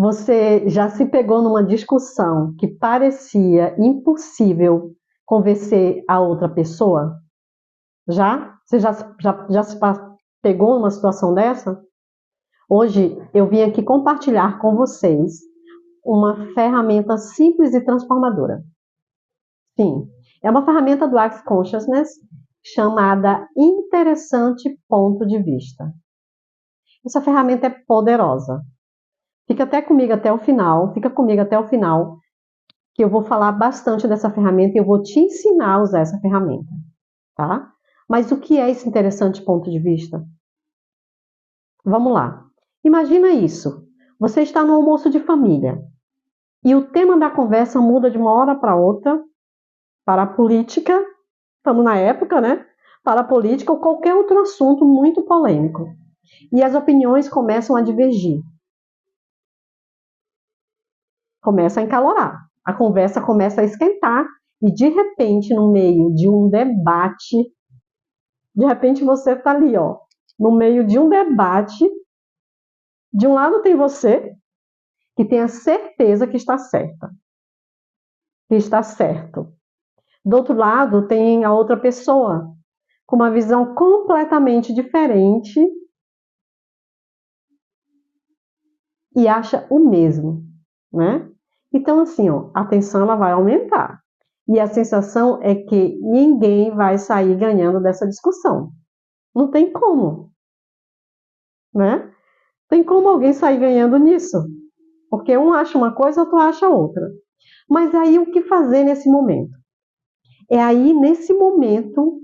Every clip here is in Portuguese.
Você já se pegou numa discussão que parecia impossível convencer a outra pessoa? Já? Você já pegou numa situação dessa? Hoje eu vim aqui compartilhar com vocês uma ferramenta simples e transformadora. Sim, é uma ferramenta do Access Consciousness chamada Interessante Ponto de Vista. Essa ferramenta é poderosa. Fica comigo até o final, que eu vou falar bastante dessa ferramenta e eu vou te ensinar a usar essa ferramenta, tá? Mas o que é esse interessante ponto de vista? Vamos lá. Imagina isso. Você está no almoço de família e o tema da conversa muda de uma hora para outra para a política, estamos na época, né? Para a política ou qualquer outro assunto muito polêmico. E as opiniões começam a divergir. Começa a encalorar. A conversa começa a esquentar e, de repente, no meio de um debate, de repente você está ali, ó, no meio de um debate, de um lado tem você, que tem a certeza que está certa, que está certo. Do outro lado tem a outra pessoa, com uma visão completamente diferente e acha o mesmo, né? Então, assim, ó, a tensão ela vai aumentar. E a sensação é que ninguém vai sair ganhando dessa discussão. Não tem como, né? Tem como alguém sair ganhando nisso. Porque um acha uma coisa, outro acha outra. Mas aí o que fazer nesse momento? É aí nesse momento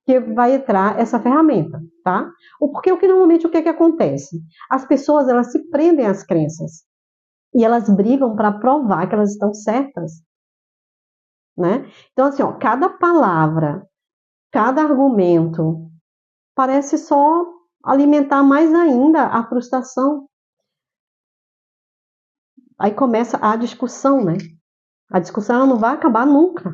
que vai entrar essa ferramenta, tá? Porque normalmente o que acontece? As pessoas elas se prendem às crenças e elas brigam para provar que elas estão certas, né? Então assim, ó, cada palavra, cada argumento parece só alimentar mais ainda a frustração. Aí começa a discussão, né? A discussão ela não vai acabar nunca.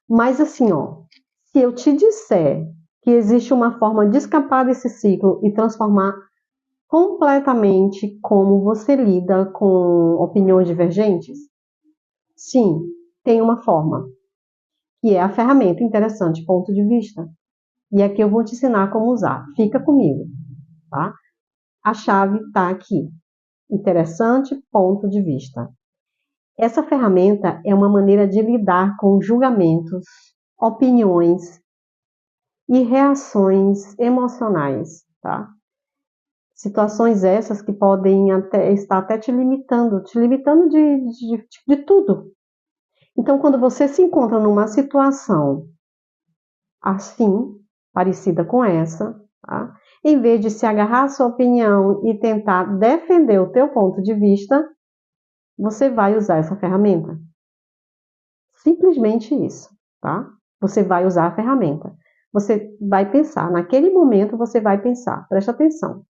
Mas assim, ó, se eu te disser que existe uma forma de escapar desse ciclo e transformar completamente como você lida com opiniões divergentes, sim, tem uma forma, que é a ferramenta interessante, ponto de vista. E aqui eu vou te ensinar como usar. Fica comigo, tá? A chave está aqui. Interessante ponto de vista. Essa ferramenta é uma maneira de lidar com julgamentos, opiniões e reações emocionais, tá? Situações essas que podem estar até te limitando de tudo. Então, quando você se encontra numa situação assim, parecida com essa, tá? Em vez de se agarrar à sua opinião e tentar defender o teu ponto de vista, você vai usar essa ferramenta. Simplesmente isso, tá? Você vai usar a ferramenta. Você vai pensar, naquele momento você vai pensar, presta atenção.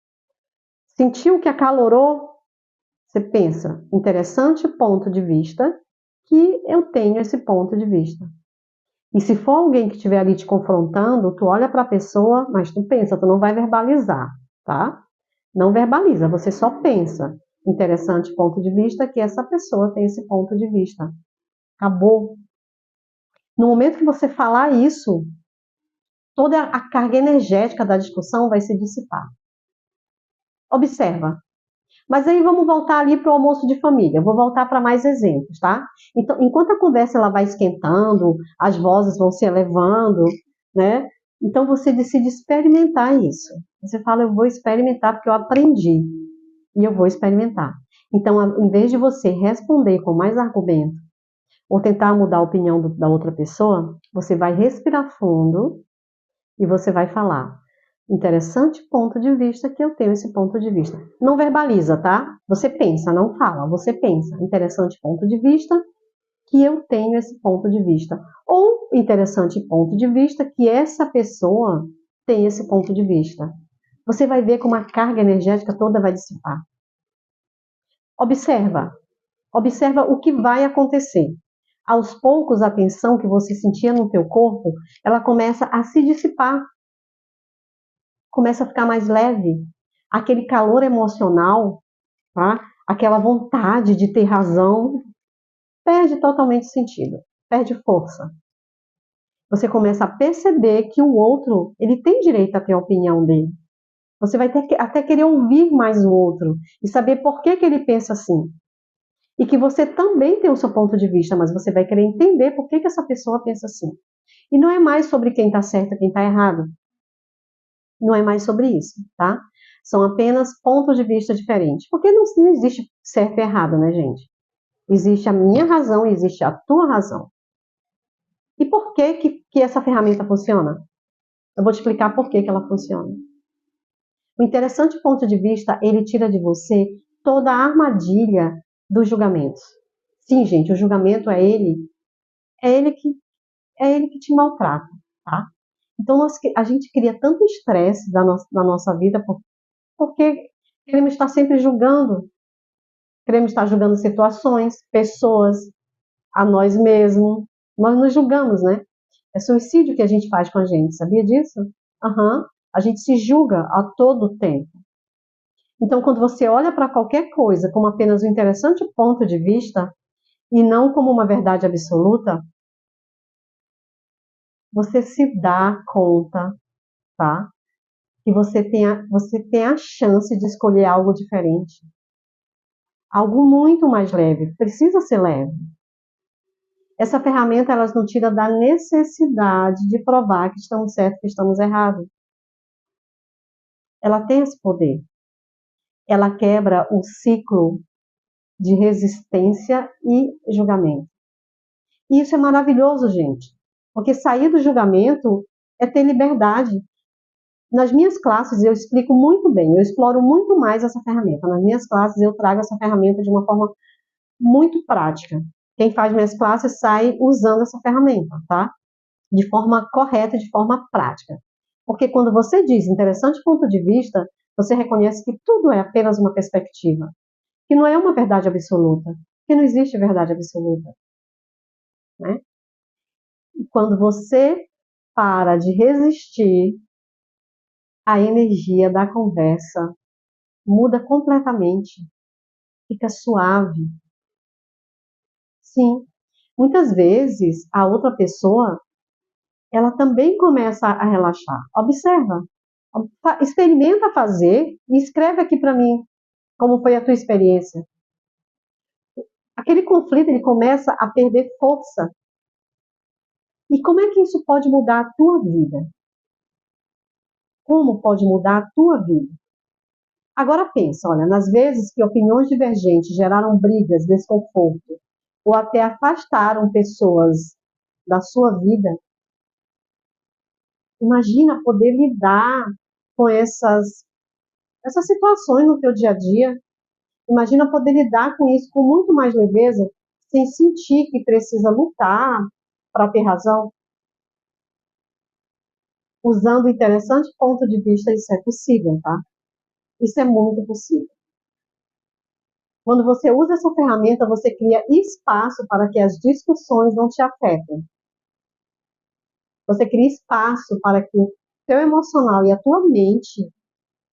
Sentiu que acalorou? Você pensa, interessante ponto de vista, que eu tenho esse ponto de vista. E se for alguém que estiver ali te confrontando, tu olha para a pessoa, mas tu pensa, tu não vai verbalizar, tá? Não verbaliza, você só pensa. Interessante ponto de vista que essa pessoa tem esse ponto de vista. Acabou. No momento que você falar isso, toda a carga energética da discussão vai se dissipar. Observa. Mas aí vamos voltar ali para o almoço de família. Eu vou voltar para mais exemplos, tá? Então, enquanto a conversa ela vai esquentando, as vozes vão se elevando, né? Então você decide experimentar isso. Você fala, eu vou experimentar porque eu aprendi e eu vou experimentar. Então, em vez de você responder com mais argumento ou tentar mudar a opinião da outra pessoa, você vai respirar fundo e você vai falar. Interessante ponto de vista que eu tenho esse ponto de vista. Não verbaliza, tá? Você pensa, não fala, você pensa. Interessante ponto de vista que eu tenho esse ponto de vista. Ou interessante ponto de vista que essa pessoa tem esse ponto de vista. Você vai ver como a carga energética toda vai dissipar. Observa. Observa o que vai acontecer. Aos poucos, a tensão que você sentia no teu corpo, ela começa a se dissipar. Começa a ficar mais leve. Aquele calor emocional, tá? aquela vontade de ter razão perde totalmente sentido, perde força. Você começa a perceber que o outro, ele tem direito a ter a opinião dele. Você vai ter que até querer ouvir mais o outro e saber por que que ele pensa assim. E que você também tem o seu ponto de vista, mas você vai querer entender por que que essa pessoa pensa assim. E não é mais sobre quem está certo e quem está errado. Não é mais sobre isso, tá? São apenas pontos de vista diferentes. Porque não existe certo e errado, né, gente? Existe a minha razão e existe a tua razão. E por que essa ferramenta funciona? Eu vou te explicar por que ela funciona. O interessante ponto de vista, ele tira de você toda a armadilha dos julgamentos. Sim, gente, o julgamento é ele que, é ele que te maltrata, tá? Então a gente cria tanto estresse na nossa vida porque queremos estar sempre julgando, queremos estar julgando situações, pessoas, a nós mesmos. Nós nos julgamos, né? É suicídio que a gente faz com a gente, sabia disso? Aham. A gente se julga a todo tempo. Então, quando você olha para qualquer coisa como apenas um interessante ponto de vista e não como uma verdade absoluta, você se dá conta, tá? Que você tem a chance de escolher algo diferente. Algo muito mais leve, precisa ser leve. Essa ferramenta, ela não tira da necessidade de provar que estamos certos, que estamos errados. Ela tem esse poder. Ela quebra o ciclo de resistência e julgamento. E isso é maravilhoso, gente, porque sair do julgamento é ter liberdade. Nas minhas classes eu explico muito bem, eu exploro muito mais essa ferramenta. Nas minhas classes eu trago essa ferramenta de uma forma muito prática. Quem faz minhas classes sai usando essa ferramenta, tá? De forma correta, de forma prática. Porque quando você diz interessante ponto de vista, você reconhece que tudo é apenas uma perspectiva, que não é uma verdade absoluta, que não existe verdade absoluta, né? E quando você para de resistir, a energia da conversa muda completamente, fica suave. Sim, muitas vezes a outra pessoa, ela também começa a relaxar. Observa, experimenta fazer e escreve aqui para mim como foi a tua experiência. Aquele conflito ele começa a perder força. E como é que isso pode mudar a tua vida? Como pode mudar a tua vida? Agora pensa, olha, nas vezes que opiniões divergentes geraram brigas, desconforto, ou até afastaram pessoas da sua vida, imagina poder lidar com essas situações no teu dia a dia. Imagina poder lidar com isso com muito mais leveza, sem sentir que precisa lutar para ter razão. Usando o interessante ponto de vista, isso é possível, tá? Isso é muito possível. Quando você usa essa ferramenta, você cria espaço para que as discussões não te afetem. Você cria espaço para que o teu emocional e a tua mente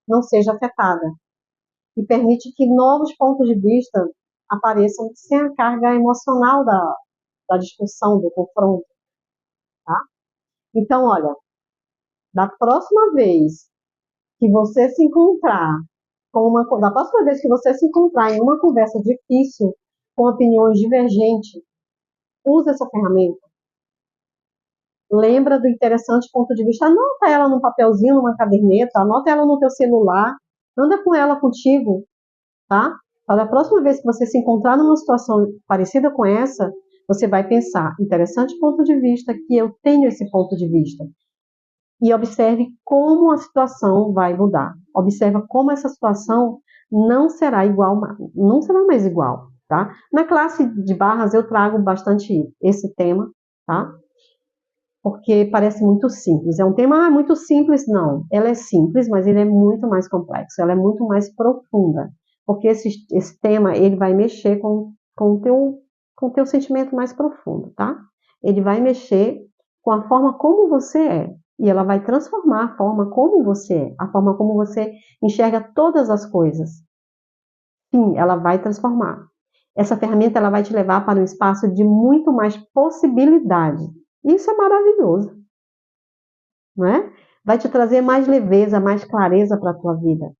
não seja afetada. E permite que novos pontos de vista apareçam sem a carga emocional da discussão, do confronto. Tá? Então, olha, da próxima vez que você se encontrar da próxima vez que você se encontrar em uma conversa difícil, com opiniões divergentes, use essa ferramenta. Lembra do interessante ponto de vista, anota ela num papelzinho, numa caderneta, anota ela no teu celular, anda com ela contigo, tá? Para a próxima vez que você se encontrar numa situação parecida com essa, você vai pensar, interessante ponto de vista, que eu tenho esse ponto de vista. E observe como a situação vai mudar. Observa como essa situação não será igual, não será mais igual, tá? Na classe de barras eu trago bastante esse tema, tá? Porque parece muito simples. É um tema muito simples, não. Ela é simples, mas ele é muito mais complexo. Ela é muito mais profunda, porque esse tema ele vai mexer com o teu sentimento mais profundo, tá? Ele vai mexer com a forma como você é. E ela vai transformar a forma como você é, a forma como você enxerga todas as coisas. Sim, ela vai transformar. Essa ferramenta ela vai te levar para um espaço de muito mais possibilidade. Isso é maravilhoso, não é? Vai te trazer mais leveza, mais clareza para a tua vida.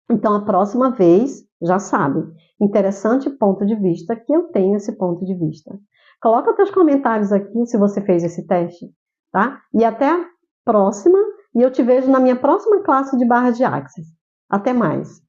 Então, a próxima vez, já sabe, interessante ponto de vista que eu tenho esse ponto de vista. Coloca teus comentários aqui se você fez esse teste, tá? E até a próxima, e eu te vejo na minha próxima classe de barra de Axis. Até mais!